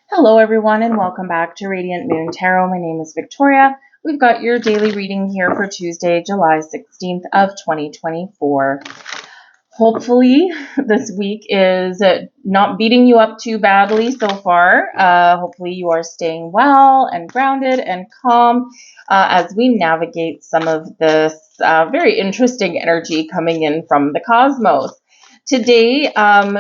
Hello everyone and welcome back to Radiant Moon Tarot. My name is Victoria. We've got your daily reading here for Tuesday, July 16th of 2024. Hopefully this week is not beating you up too badly so far. Hopefully you are staying well and grounded and calm as we navigate some of this very interesting energy coming in from the cosmos. Today,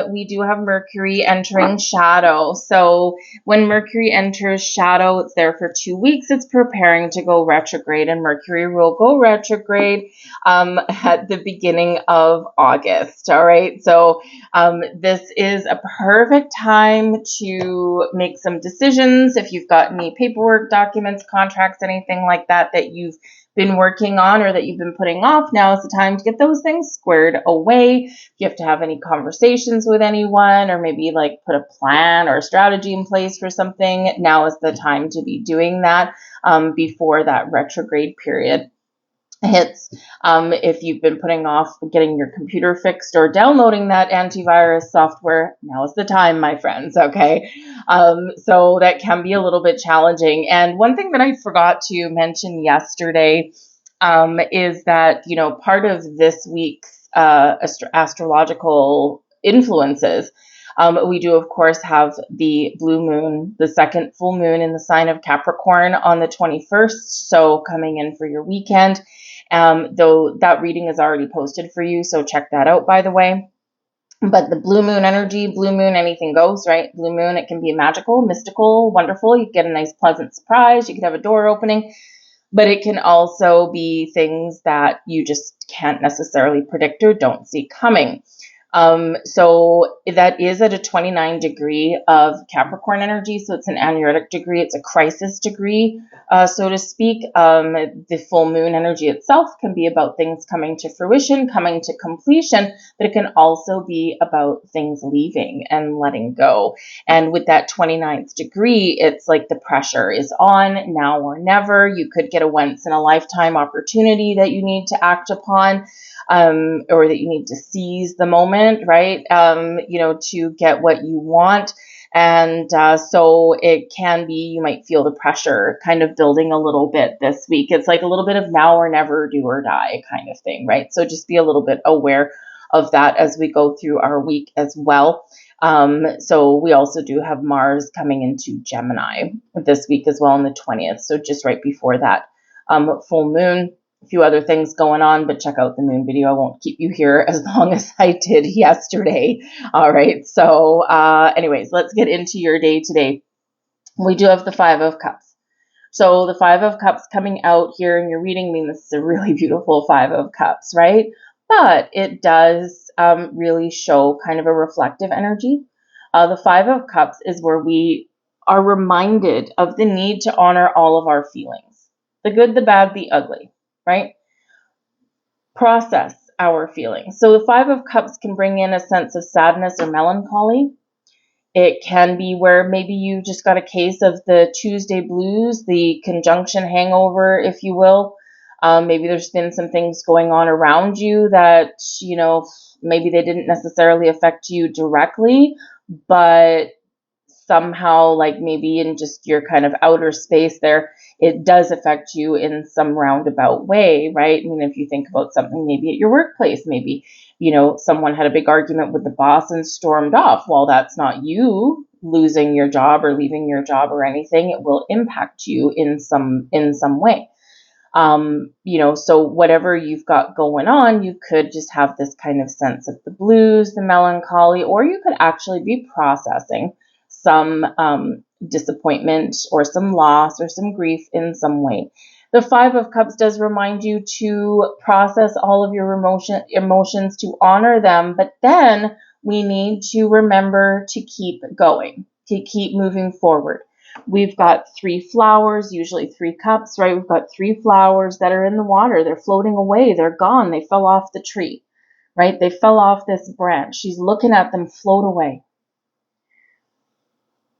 we do have Mercury entering shadow. So when Mercury enters shadow, it's there for 2 weeks. It's preparing to go retrograde, and Mercury will go retrograde at the beginning of August. All right. So this is a perfect time to make some decisions. If you've got any paperwork, documents, contracts, anything like that that you've been working on or that you've been putting off, now is the time to get those things squared away. If you have to have any conversations with anyone or maybe like put a plan or a strategy in place for something, now is the time to be doing that before that retrograde period hits. If you've been putting off getting your computer fixed or downloading that antivirus software, now is the time, my friends, okay? So that can be a little bit challenging. And one thing that I forgot to mention yesterday is that, part of this week's astrological influences, we do, of course, have the blue moon, the second full moon in the sign of Capricorn on the 21st, so coming in for your weekend. Though that reading is already posted for you, so check that out, by the way. But the blue moon energy, blue moon, anything goes, right? Blue moon, it can be magical, mystical, wonderful. You get a nice, pleasant surprise. You could have a door opening, but it can also be things that you just can't necessarily predict or don't see coming. So that is at a 29 degree of Capricorn energy. So it's an aneretic degree. It's a crisis degree, so to speak. The full moon energy itself can be about things coming to fruition, coming to completion, but it can also be about things leaving and letting go. And with that 29th degree, it's like the pressure is on, now or never. You could get a once in a lifetime opportunity that you need to act upon. Or that you need to seize the moment, right? To get what you want. And so it can be, you might feel the pressure kind of building a little bit this week. It's like a little bit of now or never, do or die kind of thing, right? So just be a little bit aware of that as we go through our week as well. So we also do have Mars coming into Gemini this week as well on the 20th. So just right before that full moon. A few other things going on, but check out the moon video. I won't keep you here as long as I did yesterday. All right. So anyways, let's get into your day today. We do have the Five of Cups. So the Five of Cups coming out here in your reading means this is a really beautiful Five of Cups, right? But it does really show kind of a reflective energy. The Five of Cups is where we are reminded of the need to honor all of our feelings, the good, the bad, the ugly, right? Process our feelings. So the Five of Cups can bring in a sense of sadness or melancholy. It can be where maybe you just got a case of the Tuesday blues, the conjunction hangover, if you will. Maybe there's been some things going on around you that, maybe they didn't necessarily affect you directly, but somehow, like maybe in just your kind of outer space there, it does affect you in some roundabout way, right? I mean, if you think about something maybe at your workplace, maybe, someone had a big argument with the boss and stormed off. Well, that's not you losing your job or leaving your job or anything. It will impact you in some way. So whatever you've got going on, you could just have this kind of sense of the blues, the melancholy, or you could actually be processing some disappointment or some loss or some grief in some way. The Five of Cups does remind you to process all of your emotions, to honor them, but then we need to remember to keep going, to keep moving forward. We've got 3 flowers, usually 3 cups, right? We've got 3 flowers that are in the water. They're floating away. They're gone. They fell off the tree, right? They fell off this branch. She's looking at them float away.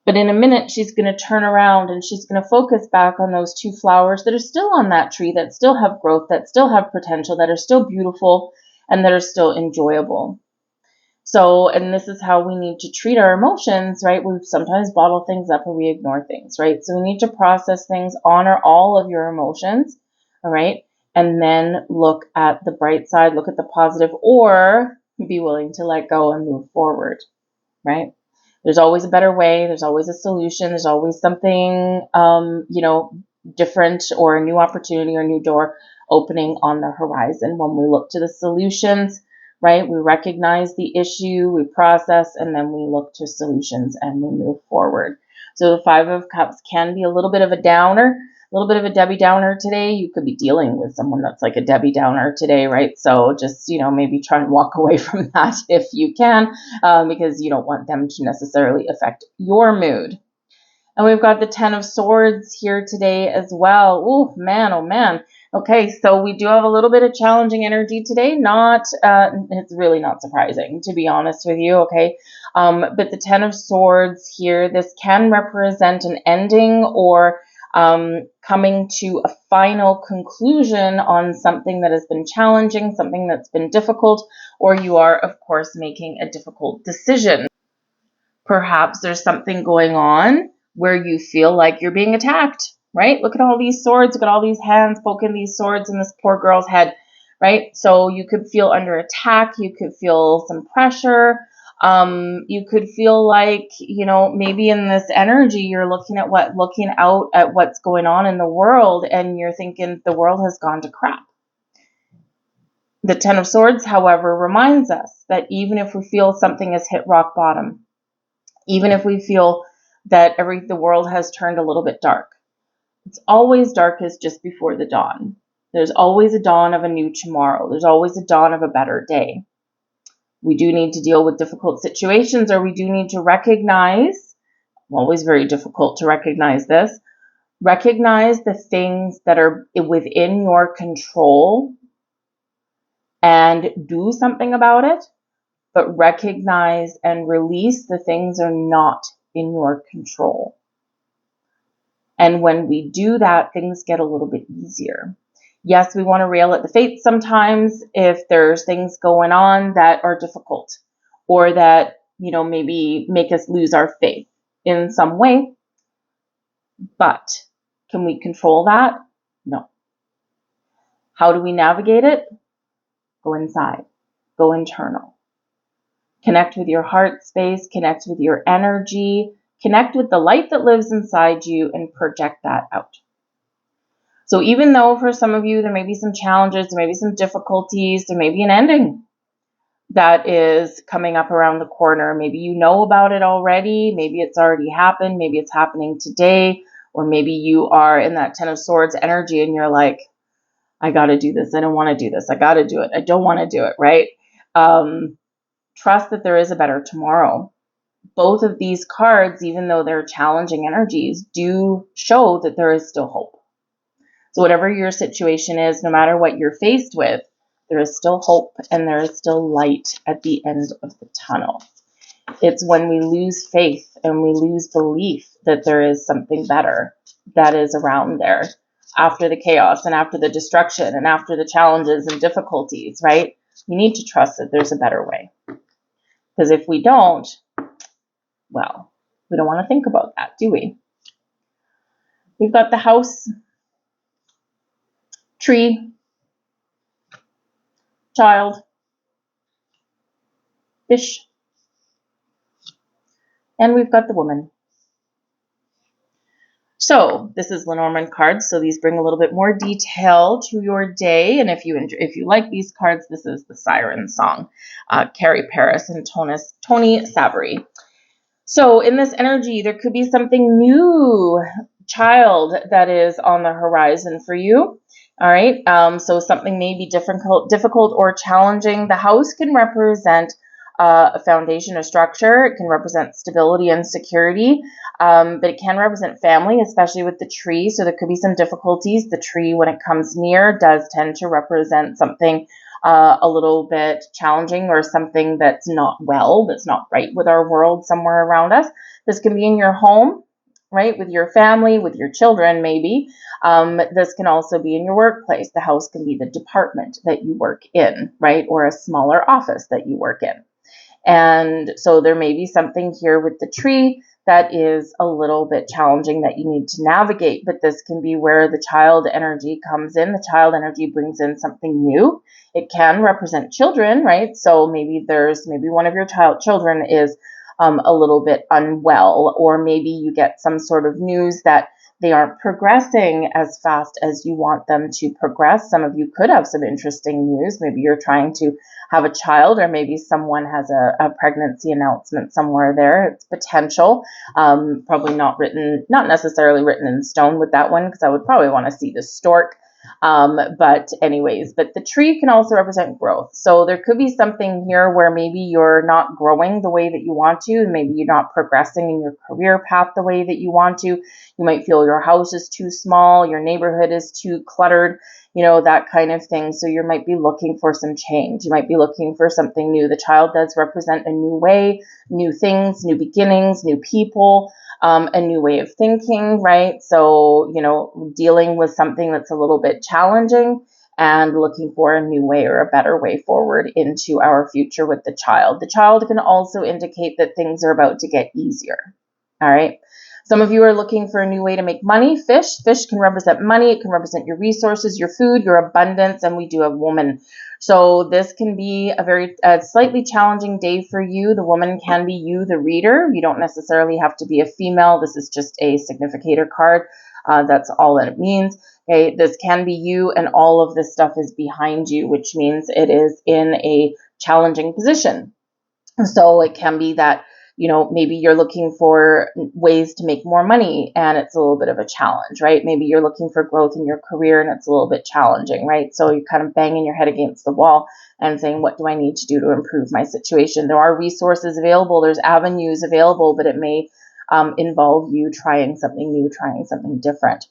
But in a minute, she's going to turn around and she's going to focus back on those 2 flowers that are still on that tree, that still have growth, that still have potential, that are still beautiful, and that are still enjoyable. So, and this is how we need to treat our emotions, right? We sometimes bottle things up or we ignore things, right? So we need to process things, honor all of your emotions, all right? And then look at the bright side, look at the positive, or be willing to let go and move forward, right? There's always a better way. There's always a solution. There's always something, different, or a new opportunity or new door opening on the horizon. When we look to the solutions, right, we recognize the issue, we process, and then we look to solutions and we move forward. So the Five of Cups can be a little bit of a downer, a little bit of a Debbie Downer today. You could be dealing with someone that's like a Debbie Downer today, right? So just, maybe try and walk away from that if you can, because you don't want them to necessarily affect your mood. And we've got the Ten of Swords here today as well. Oh man. Okay, so we do have a little bit of challenging energy today. It's really not surprising, to be honest with you, okay? But the Ten of Swords here, this can represent an ending or coming to a final conclusion on something that has been challenging, something that's been difficult, or you are, of course, making a difficult decision. Perhaps there's something going on where you feel like you're being attacked, right? Look at all these swords, look at all these hands poking these swords in this poor girl's head, right? So you could feel under attack, you could feel some pressure, you could feel like, maybe in this energy you're looking out at what's going on in the world, and you're thinking the world has gone to crap. The Ten of Swords, however, reminds us that even if we feel something has hit rock bottom, even if we feel that the world has turned a little bit dark, it's always darkest just before the dawn. There's always a dawn of a new tomorrow. There's always a dawn of a better day. We do need to deal with difficult situations, or we do need to recognize, always very difficult to recognize this, recognize the things that are within your control and do something about it, but recognize and release the things are not in your control. And when we do that, things get a little bit easier. Yes, we want to rail at the fates sometimes if there's things going on that are difficult, or that, maybe make us lose our faith in some way. But can we control that? No. How do we navigate it? Go inside. Go internal. Connect with your heart space, connect with your energy, connect with the light that lives inside you, and project that out. So even though for some of you there may be some challenges, there may be some difficulties, there may be an ending that is coming up around the corner. Maybe you know about it already, maybe it's already happened, maybe it's happening today, or maybe you are in that Ten of Swords energy and you're like, I got to do this, I don't want to do this, I got to do it, I don't want to do it, right? Trust that there is a better tomorrow. Both of these cards, even though they're challenging energies, do show that there is still hope. So whatever your situation is, no matter what you're faced with, there is still hope and there is still light at the end of the tunnel. It's when we lose faith and we lose belief that there is something better that is around there after the chaos and after the destruction and after the challenges and difficulties, right? We need to trust that there's a better way. Because if we don't, well, we don't want to think about that, do we? We've got the house, tree, child, fish, and we've got the woman. So this is Lenormand cards, so these bring a little bit more detail to your day. And if you like these cards, this is the Siren Song, Carrie Paris and Tony Savary. So in this energy, there could be something new, child, that is on the horizon for you. All right. So something may be difficult or challenging. The house can represent a foundation, a structure. It can represent stability and security, but it can represent family, especially with the tree. So there could be some difficulties. The tree, when it comes near, does tend to represent something a little bit challenging, or something that's not right with our world somewhere around us. This can be in your home, right, with your family, with your children, maybe. This can also be in your workplace. The house can be the department that you work in, right, or a smaller office that you work in. And so there may be something here with the tree that is a little bit challenging that you need to navigate, but this can be where the child energy comes in. The child energy brings in something new. It can represent children, right? So maybe one of your children is a little bit unwell, or maybe you get some sort of news that they aren't progressing as fast as you want them to progress. Some of you could have some interesting news. Maybe you're trying to have a child, or maybe someone has a pregnancy announcement somewhere there. It's potential. Probably not necessarily written in stone with that one, because I would probably want to see the stork. But the tree can also represent growth. So there could be something here where maybe you're not growing the way that you want to, and maybe you're not progressing in your career path the way that you want to. You might feel your house is too small, your neighborhood is too cluttered, that kind of thing. So you might be looking for some change. You might be looking for something new. The child does represent a new way, new things, new beginnings, new people, a new way of thinking, right? So, dealing with something that's a little bit challenging and looking for a new way or a better way forward into our future with the child. The child can also indicate that things are about to get easier. All right. Some of you are looking for a new way to make money. Fish can represent money. It can represent your resources, your food, your abundance, and we do have woman. So this can be a slightly challenging day for you. The woman can be you, the reader. You don't necessarily have to be a female. This is just a significator card. That's all that it means. Okay, this can be you, and all of this stuff is behind you, which means it is in a challenging position. So it can be that maybe you're looking for ways to make more money and it's a little bit of a challenge, right? Maybe you're looking for growth in your career and it's a little bit challenging, right? So you're kind of banging your head against the wall and saying, what do I need to do to improve my situation? There are resources available, there's avenues available, but it may involve you trying something new, trying something different.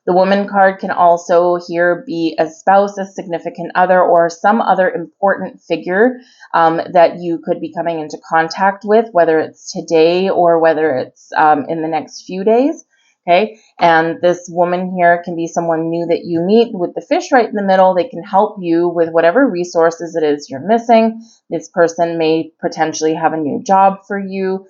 The woman card can also here be a spouse, a significant other, or some other important figure that you could be coming into contact with, whether it's today or whether it's in the next few days. Okay, and this woman here can be someone new that you meet. With the fish right in the middle, they can help you with whatever resources it is you're missing. This person may potentially have a new job for you.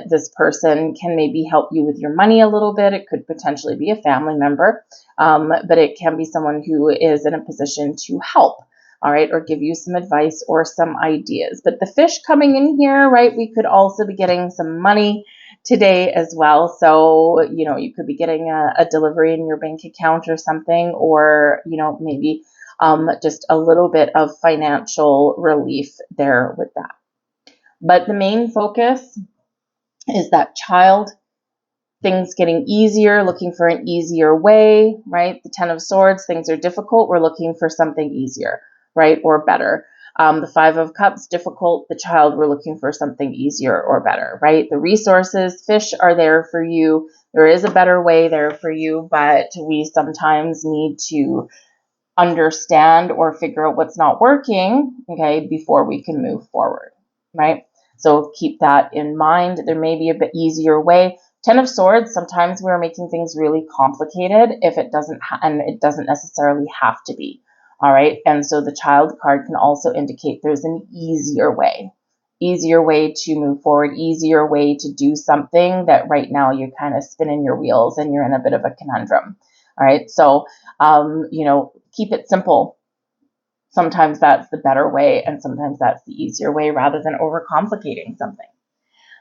This person can maybe help you with your money a little bit. It could potentially be a family member, but it can be someone who is in a position to help, all right, or give you some advice or some ideas. But the fish coming in here, right, we could also be getting some money today as well. So, you could be getting a delivery in your bank account or something, or, maybe just a little bit of financial relief there with that. But the main focus is that child, things getting easier, looking for an easier way, right? The 10 of Swords, things are difficult. We're looking for something easier, right? Or better. The 5 of Cups, difficult. The child, we're looking for something easier or better, right? The resources, fish are there for you. There is a better way there for you, but we sometimes need to understand or figure out what's not working, okay, before we can move forward, right? So keep that in mind. There may be a bit easier way. 10 of Swords, sometimes we're making things really complicated if it doesn't, and it doesn't necessarily have to be. All right. And so the child card can also indicate there's an easier way to move forward, easier way to do something that right now you're kind of spinning your wheels and you're in a bit of a conundrum. All right. So, keep it simple. Sometimes that's the better way, and sometimes that's the easier way rather than overcomplicating something.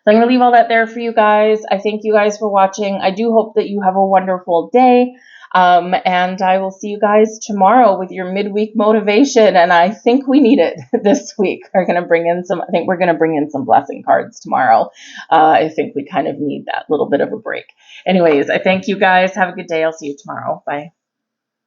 So I'm going to leave all that there for you guys. I thank you guys for watching. I do hope that you have a wonderful day. And I will see you guys tomorrow with your midweek motivation. And I think we need it this week. I think we're going to bring in some blessing cards tomorrow. I think we kind of need that little bit of a break. Anyways, I thank you guys. Have a good day. I'll see you tomorrow. Bye.